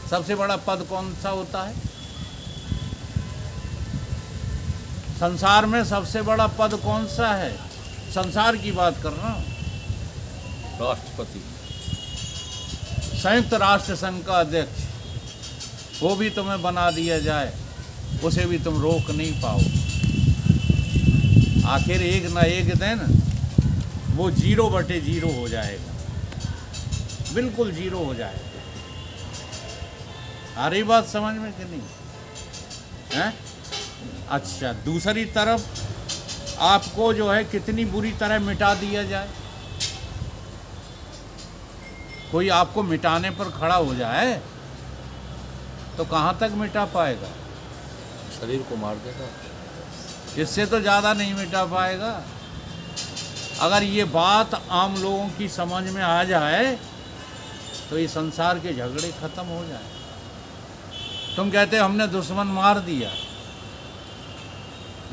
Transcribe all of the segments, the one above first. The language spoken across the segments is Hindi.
सबसे बड़ा पद कौन सा होता है? संसार में सबसे बड़ा पद कौन सा है? संसार की बात कर रहा हूं। राष्ट्रपति। संयुक्त राष्ट्र संघ का अध्यक्ष, वो भी तुम्हें बना दिया जाए, उसे भी तुम रोक नहीं पाओ। आखिर एक ना एक दिन वो 0/0 हो जाएगा, बिल्कुल 0 हो जाएगा। आ रही बात समझ में कि नहीं है? अच्छा, दूसरी तरफ आपको जो है कितनी बुरी तरह मिटा दिया जाए, कोई आपको मिटाने पर खड़ा हो जाए तो कहाँ तक मिटा पाएगा? शरीर को मार देगा। इससे तो ज़्यादा नहीं मिटा पाएगा। अगर ये बात आम लोगों की समझ में आ जाए तो ये संसार के झगड़े खत्म हो जाए। तुम कहते हो हमने दुश्मन मार दिया,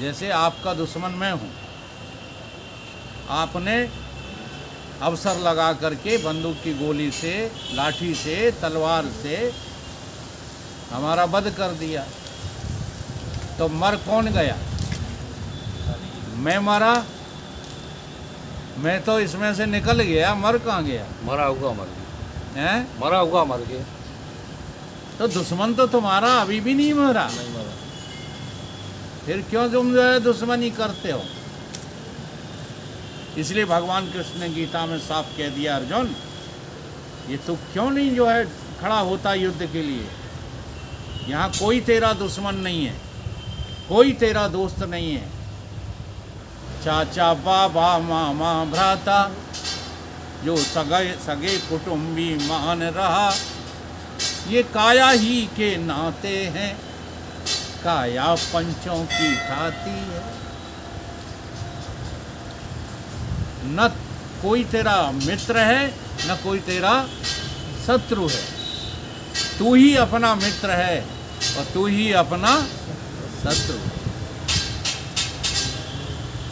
जैसे आपका दुश्मन मैं हूँ। आपने अवसर लगा करके बंदूक की गोली से, लाठी से, तलवार से हमारा वध कर दिया, तो मर कौन गया? मैं मरा? मैं तो इसमें से निकल गया, मर कहाँ गया? मरा हुआ मर गया। हैं? मरा हुआ मर गया। तो दुश्मन तो तुम्हारा अभी भी नहीं मरा, नहीं मरा। फिर क्यों तुम जो है दुश्मनी करते हो? इसलिए भगवान कृष्ण ने गीता में साफ कह दिया, अर्जुन ये तू क्यों नहीं जो है खड़ा होता युद्ध के लिए? यहाँ कोई तेरा दुश्मन नहीं है, कोई तेरा दोस्त नहीं है। चाचा, बाबा, मामा, भ्राता, जो सगे कुटुंबी मान रहा, ये काया ही के नाते हैं, काया पंचों की ठाती है। न कोई तेरा मित्र है, न कोई तेरा शत्रु है। तू ही अपना मित्र है और तू ही अपना शत्रु है,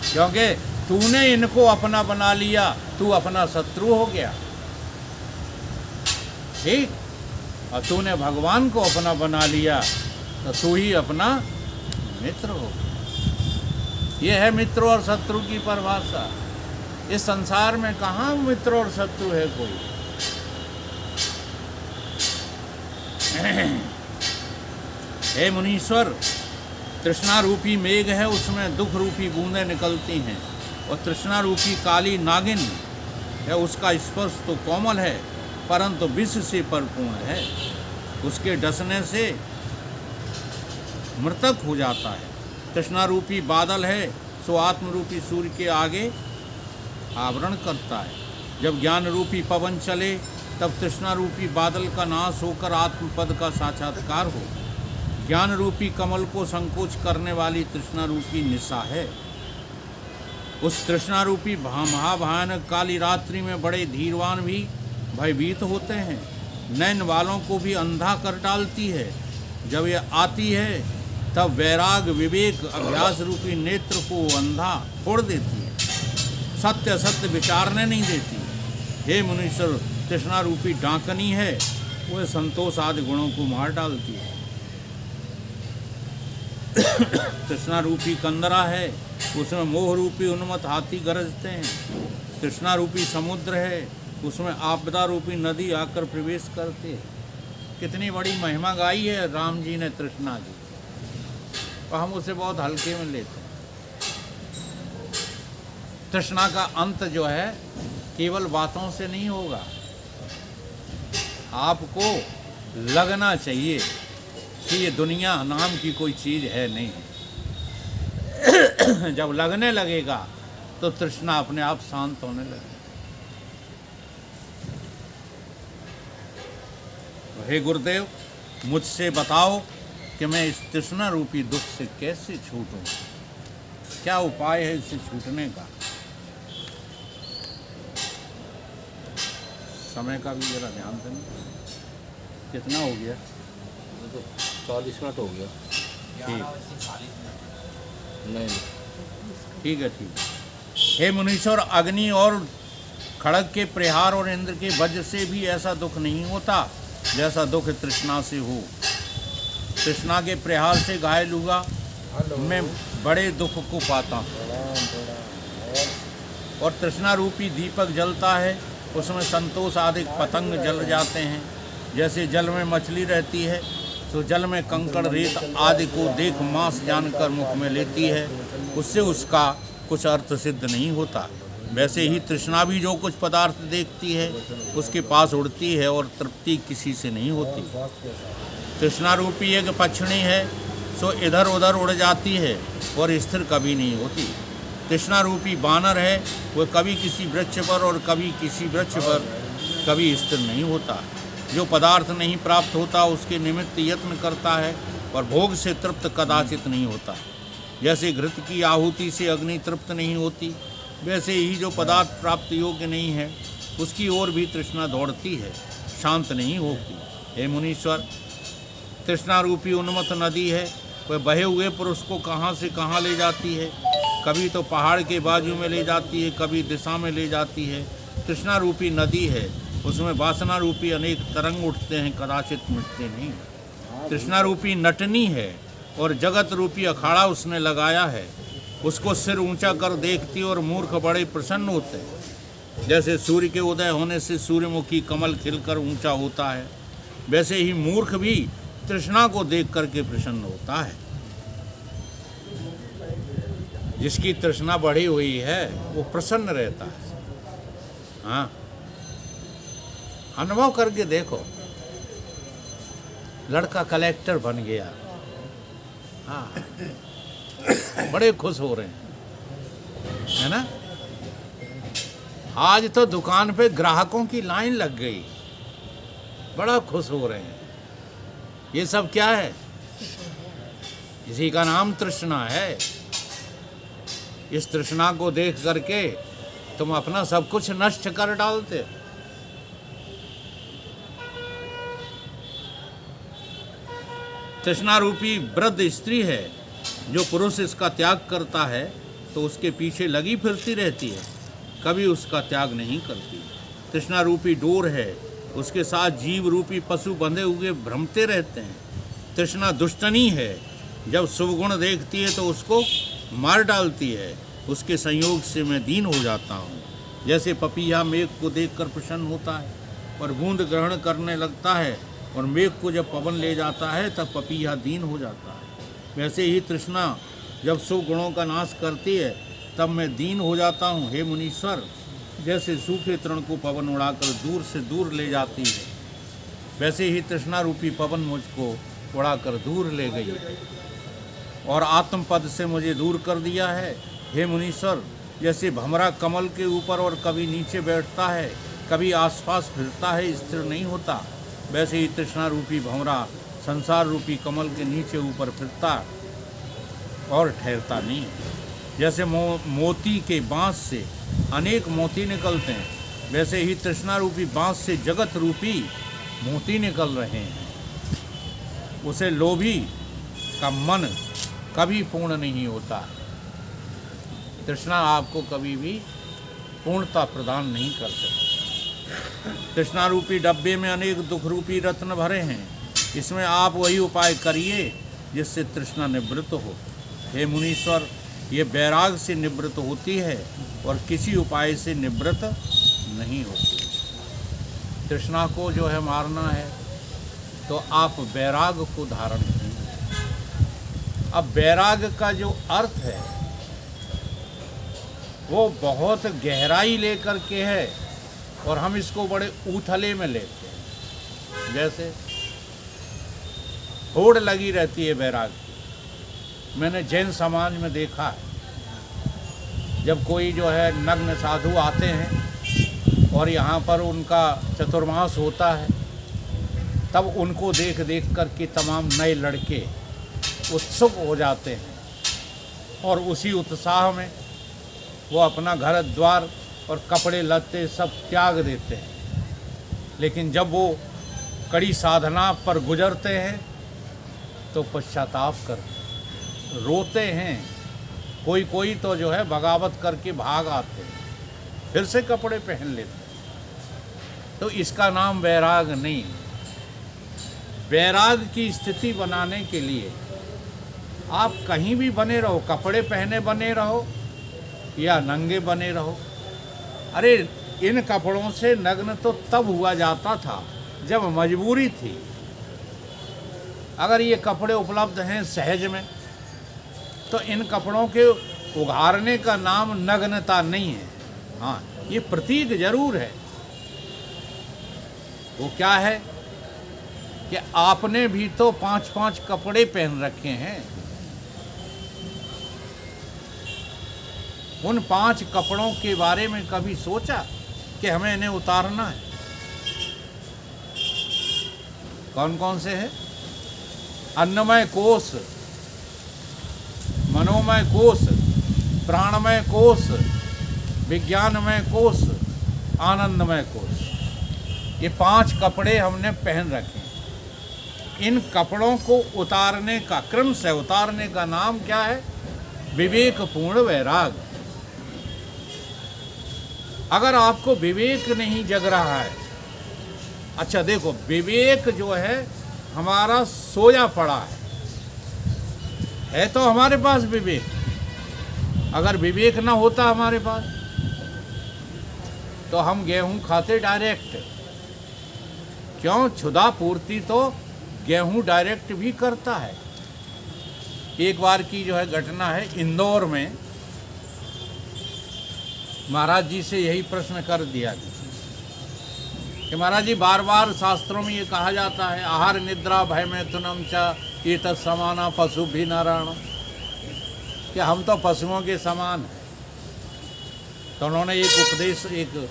क्योंकि तूने इनको अपना बना लिया, तू अपना शत्रु हो गया। ठीक? और तूने भगवान को अपना बना लिया तो तू ही अपना मित्र हो गया। ये है मित्र और शत्रु की परिभाषा। इस संसार में कहाँ मित्र और शत्रु है कोई? हे मुनीश्वर, तृष्णा रूपी मेघ है, उसमें दुख रूपी बूंदें निकलती हैं, और तृष्णा रूपी काली नागिन है, उसका स्पर्श तो कोमल है परंतु विष से परिपूर्ण है। उसके डसने से मृतक हो जाता है। तृष्णा रूपी बादल है, सो आत्म रूपी सूर्य के आगे आवरण करता है। जब ज्ञान रूपी पवन चले तब तृष्णा रूपी बादल का नाश होकर आत्मपद का साक्षात्कार हो। ज्ञान रूपी कमल को संकोच करने वाली तृष्णा रूपी निशा है। उस तृष्णा रूपी महाभयानक काली रात्रि में बड़े धीरवान भी भयभीत होते हैं। नैन वालों को भी अंधा कर डालती है। जब यह आती है तब वैराग विवेक अभ्यास रूपी नेत्र को अंधा छोड़ देती है, सत्य असत्य विचारने नहीं देती। हे मुनीश्वर, तृष्णा रूपी डांकनी है, वह संतोष आदि गुणों को मार डालती है। तृष्णा रूपी कंदरा है, उसमें मोह रूपी उन्मत्त हाथी गरजते हैं। तृष्णा रूपी समुद्र है, उसमें आपदा रूपी नदी आकर प्रवेश करती है। कितनी बड़ी महिमा गाई है राम जी ने तृष्णा की, और हम उसे बहुत हल्के में लेते हैं। तृष्णा का अंत जो है केवल बातों से नहीं होगा, आपको लगना चाहिए कि ये दुनिया नाम की कोई चीज़ है नहीं। जब लगने लगेगा तो तृष्णा अपने आप शांत होने लगेगी। हे गुरुदेव, मुझसे बताओ कि मैं इस तृष्णा रूपी दुख से कैसे छूटूं? क्या उपाय है इससे छूटने का? समय का भी जरा ध्यान देना। कितना हो गया? तो 40 मिनट हो गया। ठीक, नहीं ठीक है, ठीक है। हे मुनीश्वर, अग्नि और खड़ग के प्रहार और इंद्र के वज्र से भी ऐसा दुख नहीं होता जैसा दुख तृष्णा से हो। तृष्णा के प्रहार से घायल हुआ मैं बड़े दुख को पाता हूँ। और तृष्णा रूपी दीपक जलता है, उसमें संतोष आदि पतंग जल जाते हैं। जैसे जल में मछली रहती है तो जल में कंकड़ रेत आदि को देख मांस जानकर मुख में लेती है, उससे उसका कुछ अर्थ सिद्ध नहीं होता। वैसे ही तृष्णा भी जो कुछ पदार्थ देखती है उसके पास उड़ती है और तृप्ति किसी से नहीं होती। तृष्णा रूपी एक पक्षिणी है, सो इधर उधर उड़ जाती है और स्थिर कभी नहीं होती। तृष्णा रूपी बानर है, वह कभी किसी वृक्ष पर और कभी किसी वृक्ष पर कभी स्थिर नहीं होता। जो पदार्थ नहीं प्राप्त होता उसके निमित्त यत्न करता है और भोग से तृप्त कदाचित नहीं होता। जैसे घृत की आहुति से अग्नि तृप्त नहीं होती, वैसे ही जो पदार्थ प्राप्त योग्य नहीं है उसकी ओर भी तृष्णा दौड़ती है, शांत नहीं होती। हे मुनीश्वर, तृष्णा रूपी उन्मत्त नदी है, वह बहे हुए पुरुष को कहाँ से कहाँ ले जाती है। कभी तो पहाड़ के बाजू में ले जाती है, कभी दिशा में ले जाती है। तृष्णा रूपी नदी है, उसमें वासना रूपी अनेक तरंग उठते हैं, कदाचित मिटते नहीं। तृष्णा रूपी नटनी है और जगत रूपी अखाड़ा उसने लगाया है। उसको सिर ऊंचा कर देखती और मूर्ख बड़े प्रसन्न होते हैं। जैसे सूर्य के उदय होने से सूर्यमुखी कमल खिलकर ऊंचा होता है, वैसे ही मूर्ख भी तृष्णा को देख करके प्रसन्न होता है। जिसकी तृष्णा बढ़ी हुई है वो प्रसन्न रहता है। हाँ, अनुभव करके देखो, लड़का कलेक्टर बन गया, हाँ, बड़े खुश हो रहे हैं, है ना। आज तो दुकान पे ग्राहकों की लाइन लग गई, बड़ा खुश हो रहे हैं। ये सब क्या है? इसी का नाम तृष्णा है। इस तृष्णा को देख करके तुम अपना सब कुछ नष्ट कर डालते हो। तृष्णा रूपी वृद्ध स्त्री है, जो पुरुष इसका त्याग करता है तो उसके पीछे लगी फिरती रहती है, कभी उसका त्याग नहीं करती। तृष्णा रूपी डोर है, उसके साथ जीव रूपी पशु बंधे हुए भ्रमते रहते हैं। तृष्णा दुष्टनी है, जब शुभ गुण देखती है तो उसको मार डालती है। उसके संयोग से मैं दीन हो जाता हूँ। जैसे पपीहा मेघ को देखकर प्रसन्न होता है और बूंद ग्रहण करने लगता है, और मेघ को जब पवन ले जाता है तब पपीहा दीन हो जाता है, वैसे ही तृष्णा जब शुभ गुणों का नाश करती है तब मैं दीन हो जाता हूँ। हे मुनीश्वर, जैसे सूखे तृण को पवन उड़ाकर दूर से दूर ले जाती है, वैसे ही तृष्णा रूपी पवन मुझको उड़ाकर दूर ले गई और आत्मपद से मुझे दूर कर दिया है। हे मुनीश्वर, जैसे भंवरा कमल के ऊपर और कभी नीचे बैठता है, कभी आसपास फिरता है, स्थिर नहीं होता, वैसे ही तृष्णा रूपी भंवरा संसार रूपी कमल के नीचे ऊपर फिरता और ठहरता नहीं। जैसे मोती के बांस से अनेक मोती निकलते हैं, वैसे ही तृष्णा रूपी बांस से जगत रूपी मोती निकल रहे हैं। उसे लोभी का मन कभी पूर्ण नहीं होता। तृष्णा आपको कभी भी पूर्णता प्रदान नहीं कर सकती। तृष्णा रूपी डब्बे में अनेक दुख रूपी रत्न भरे हैं, इसमें आप वही उपाय करिए जिससे तृष्णा निवृत्त हो। हे मुनीश्वर, ये वैराग से निवृत्त होती है और किसी उपाय से निवृत्त नहीं होती। तृष्णा को जो है मारना है तो आप वैराग को धारण कीजिए। अब वैराग का जो अर्थ है वो बहुत गहराई लेकर के है और हम इसको बड़े उथले में लेते हैं। जैसे होड़ लगी रहती है वैराग की। मैंने जैन समाज में देखा है, जब कोई जो है नग्न साधु आते हैं और यहाँ पर उनका चतुर्मास होता है, तब उनको देख देख कर के तमाम नए लड़के उत्सुक हो जाते हैं और उसी उत्साह में वो अपना घर द्वार और कपड़े लत्ते सब त्याग देते हैं। लेकिन जब वो कड़ी साधना पर गुजरते हैं तो पश्चाताप करते हैं, रोते हैं। कोई तो जो है बगावत करके भाग आते हैं, फिर से कपड़े पहन लेते हैं। तो इसका नाम वैराग नहीं, वैराग की स्थिति बनाने के लिए आप कहीं भी बने रहो, कपड़े पहने बने रहो या नंगे बने रहो। अरे इन कपड़ों से नग्न तो तब हुआ जाता था जब मजबूरी थी। अगर ये कपड़े उपलब्ध हैं सहज में, तो इन कपड़ों के उघाड़ने का नाम नग्नता नहीं है। हाँ, ये प्रतीक जरूर है। वो क्या है कि आपने भी तो 5-5 कपड़े पहन रखे हैं। उन 5 कपड़ों के बारे में कभी सोचा कि हमें इन्हें उतारना है? कौन कौन से हैं? अन्नमय कोश, मनोमय कोश, प्राणमय कोश, विज्ञानमय कोश, आनंदमय कोश। ये 5 कपड़े हमने पहन रखे हैं। इन कपड़ों को उतारने का, क्रम से उतारने का नाम क्या है? विवेकपूर्ण वैराग। अगर आपको विवेक नहीं जग रहा है, अच्छा देखो, विवेक जो है हमारा सोया पड़ा है तो हमारे पास विवेक। अगर विवेक ना होता हमारे पास तो हम गेहूं खाते डायरेक्ट। क्यों? क्षुधा पूर्ति तो गेहूं डायरेक्ट भी करता है। एक बार की जो है घटना है, इंदौर में महाराज जी से यही प्रश्न कर दिया कि महाराज जी, बार बार शास्त्रों में ये कहा जाता है आहार निद्रा भय मैथुनम च ये तत्समाना पशु भी नारायण, कि हम तो पशुओं के समान हैं। तो उन्होंने एक उपदेश, एक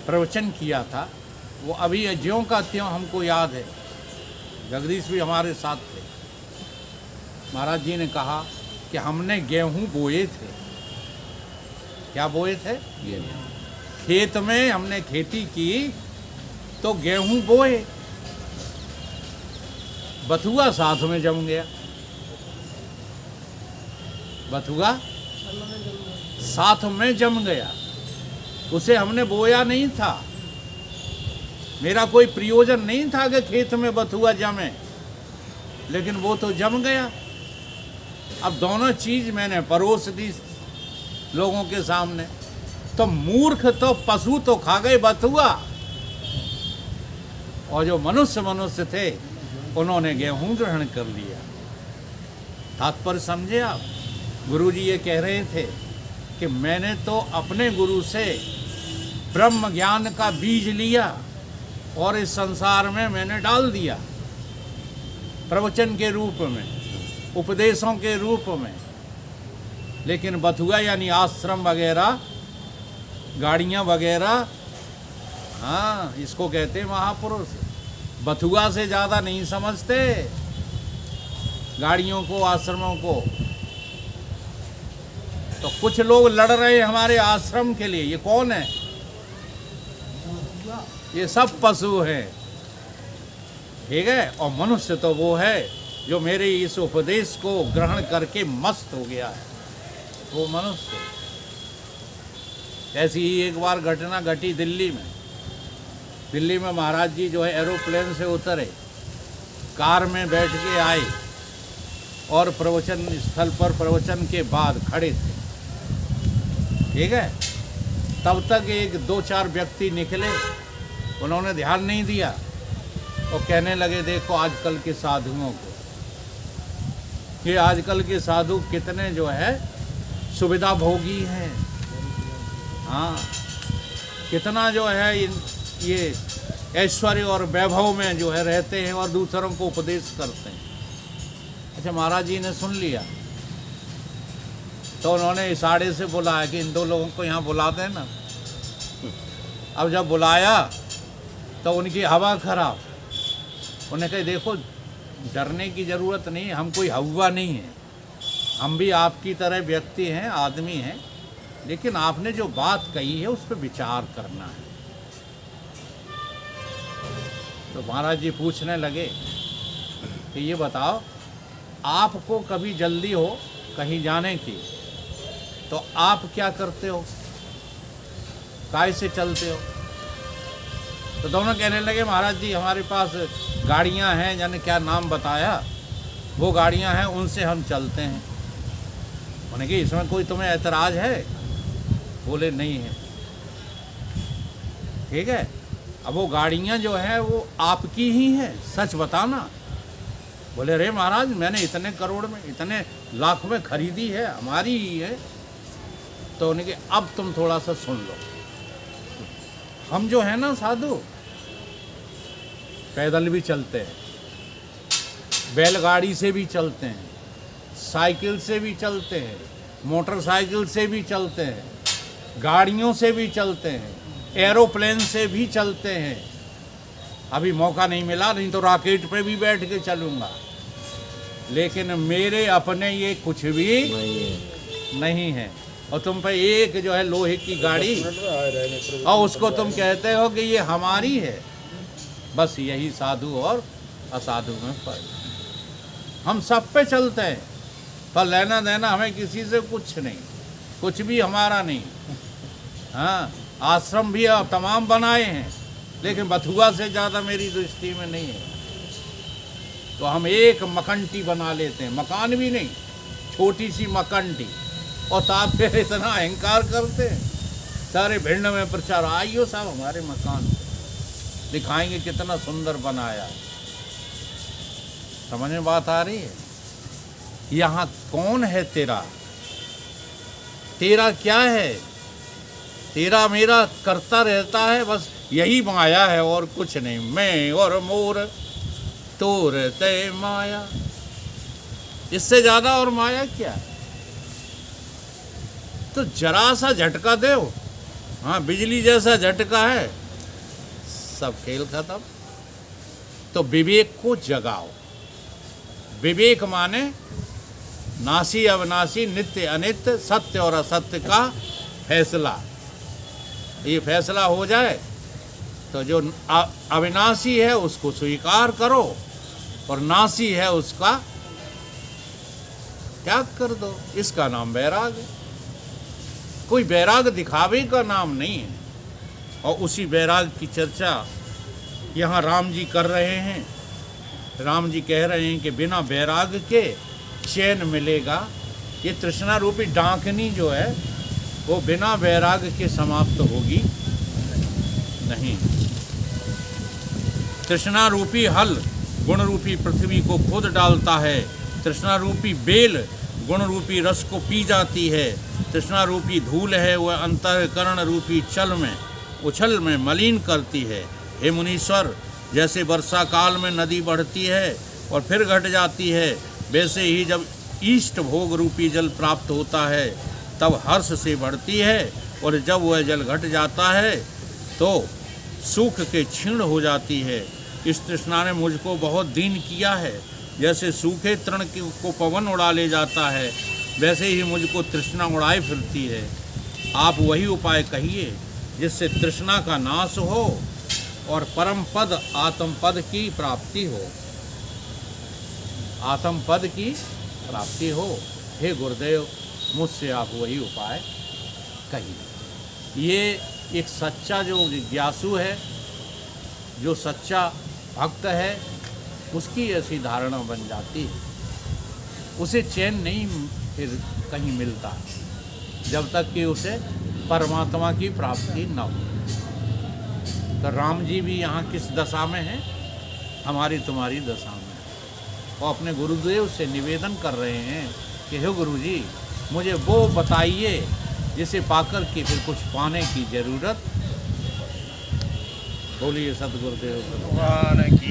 प्रवचन किया था, वो अभी ज्यों का त्यों हमको याद है। जगदीश भी हमारे साथ थे। महाराज जी ने कहा कि हमने गेहूं बोए थे। क्या बोए थे? खेत में हमने खेती की तो गेहूं बोए, बथुआ साथ में जम गया। बथुआ साथ में जम गया, उसे हमने बोया नहीं था। मेरा कोई प्रयोजन नहीं था कि खेत में बथुआ जमे, लेकिन वो तो जम गया। अब दोनों चीज मैंने परोस दी लोगों के सामने, तो मूर्ख तो पशु तो खा गए बथुआ, और जो मनुष्य थे उन्होंने गेहूं ग्रहण कर लिया। तात्पर्य समझे आप? गुरु जी ये कह रहे थे कि मैंने तो अपने गुरु से ब्रह्म ज्ञान का बीज लिया और इस संसार में मैंने डाल दिया, प्रवचन के रूप में, उपदेशों के रूप में। लेकिन बथुआ यानी आश्रम वगैरह, गाड़ियाँ वगैरह, हाँ, इसको कहते हैं महापुरुष। बथुआ से ज़्यादा नहीं समझते गाड़ियों को, आश्रमों को। तो कुछ लोग लड़ रहे हैं हमारे आश्रम के लिए। ये कौन है? ये सब पशु हैं, ठीक है। और मनुष्य तो वो है जो मेरे इस उपदेश को ग्रहण करके मस्त हो गया है, वो मनुष्य। ऐसी ही एक बार घटना घटी दिल्ली में। दिल्ली में महाराज जी जो है एरोप्लेन से उतरे, कार में बैठ के आए और प्रवचन स्थल पर प्रवचन के बाद खड़े थे, ठीक है। तब तक 1-2-4 व्यक्ति निकले, उन्होंने ध्यान नहीं दिया और कहने लगे देखो आजकल के साधुओं को, कि आजकल के साधु कितने जो है सुविधा भोगी हैं। हाँ, कितना जो है ये ऐश्वर्य और वैभव में जो है रहते हैं और दूसरों को उपदेश करते हैं। अच्छा, महाराज जी ने सुन लिया तो उन्होंने इशारे से बुलाया कि इन 2 लोगों को यहाँ बुला देना। अब जब बुलाया तो उनकी हवा खराब। उन्हें कहा देखो, डरने की ज़रूरत नहीं, हम कोई हवा नहीं है, हम भी आपकी तरह व्यक्ति हैं, आदमी हैं, लेकिन आपने जो बात कही है उस पर विचार करना है। तो महाराज जी पूछने लगे कि ये बताओ, आपको कभी जल्दी हो कहीं जाने की तो आप क्या करते हो, काहे से चलते हो? तो दोनों कहने लगे महाराज जी हमारे पास गाड़ियां हैं, यानी क्या नाम बताया, वो गाड़ियां हैं, उनसे हम चलते हैं। उन्होंने कहा इसमें कोई तुम्हें ऐतराज़ है? बोले नहीं है। ठीक है, अब वो गाड़ियां जो हैं वो आपकी ही हैं, सच बताना। बोले अरे महाराज मैंने इतने करोड़ में, इतने लाख में खरीदी है, हमारी ही है। तो उन्हें कहा अब तुम थोड़ा सा सुन लो, हम जो है ना साधु, पैदल भी चलते हैं, बैलगाड़ी से भी चलते हैं, साइकिल से भी चलते हैं, मोटरसाइकिल से भी चलते हैं, गाड़ियों से भी चलते हैं, एरोप्लेन से भी चलते हैं। अभी मौका नहीं मिला, नहीं तो रॉकेट पे भी बैठ के चलूँगा, लेकिन मेरे अपने ये कुछ भी नहीं है। और तुम पे एक जो है लोहे की गाड़ी, और उसको तुम कहते हो कि ये हमारी है। बस यही साधु और असाधु में फर्क। हम सब पे चलते हैं, पर लेना देना हमें किसी से कुछ नहीं, कुछ भी हमारा नहीं। हाँ, आश्रम भी तमाम बनाए हैं, लेकिन बथुआ से ज़्यादा मेरी दृष्टि में नहीं है। तो हम एक मकंटी बना लेते हैं, मकान भी नहीं, छोटी सी मकंटी, और ताप फिर इतना अहंकार करते हैं। सारे भिंड में प्रचार, आइयो साहब हमारे मकान दिखाएंगे कितना सुंदर बनाया। समझ में बात आ रही है? यहाँ कौन है तेरा? तेरा क्या है? तेरा मेरा करता रहता है, बस यही माया है और कुछ नहीं। मैं और मोर तोर तय माया, इससे ज़्यादा और माया क्या है? तो जरा सा झटका दो, हाँ बिजली जैसा झटका है, सब खेल खत्म। तो विवेक को जगाओ। विवेक माने नासी अविनाशी, नित्य अनित्य, सत्य और असत्य का फैसला। ये फैसला हो जाए तो जो अविनाशी है उसको स्वीकार करो, और नासी है उसका त्याग कर दो। इसका नाम वैराग है। कोई वैराग दिखावे का नाम नहीं है। और उसी वैराग की चर्चा यहाँ राम जी कर रहे हैं। राम जी कह रहे हैं कि बिना वैराग के चैन मिलेगा। ये तृष्णा रूपी डांकनी जो है वो बिना वैराग के समाप्त होगी नहीं। तृष्णा रूपी हल गुण रूपी पृथ्वी को खुद डालता है। तृष्णा रूपी बेल गुण रूपी रस को पी जाती है। तृष्णा रूपी धूल है वह अंतःकरण रूपी चल में उछल में मलिन करती है। हे मुनीश्वर, जैसे वर्षा काल में नदी बढ़ती है और फिर घट जाती है, वैसे ही जब ईष्ट भोग रूपी जल प्राप्त होता है तब हर्ष से बढ़ती है, और जब वह जल घट जाता है तो सूख के क्षीण हो जाती है। इस तृष्णा ने मुझको बहुत दीन किया है। जैसे सूखे तृण को पवन उड़ा ले जाता है, वैसे ही मुझको तृष्णा उड़ाए फिरती है। आप वही उपाय कहिए जिससे तृष्णा का नाश हो और परम पद आत्म पद की प्राप्ति हो। आत्म पद की प्राप्ति हो। हे गुरुदेव, मुझसे आप वही उपाय कहिए। ये एक सच्चा जो जिज्ञासु है, जो सच्चा भक्त है, उसकी ऐसी धारणा बन जाती है। उसे चैन नहीं फिर कहीं मिलता जब तक कि उसे परमात्मा की प्राप्ति न हो। तो राम जी भी यहाँ किस दशा में हैं? हमारी तुम्हारी दशा में। और अपने गुरुदेव से निवेदन कर रहे हैं कि हे गुरु जी, मुझे वो बताइए जिसे पाकर के फिर कुछ पाने की जरूरत। बोलिए सतगुरुदेव भगवान की।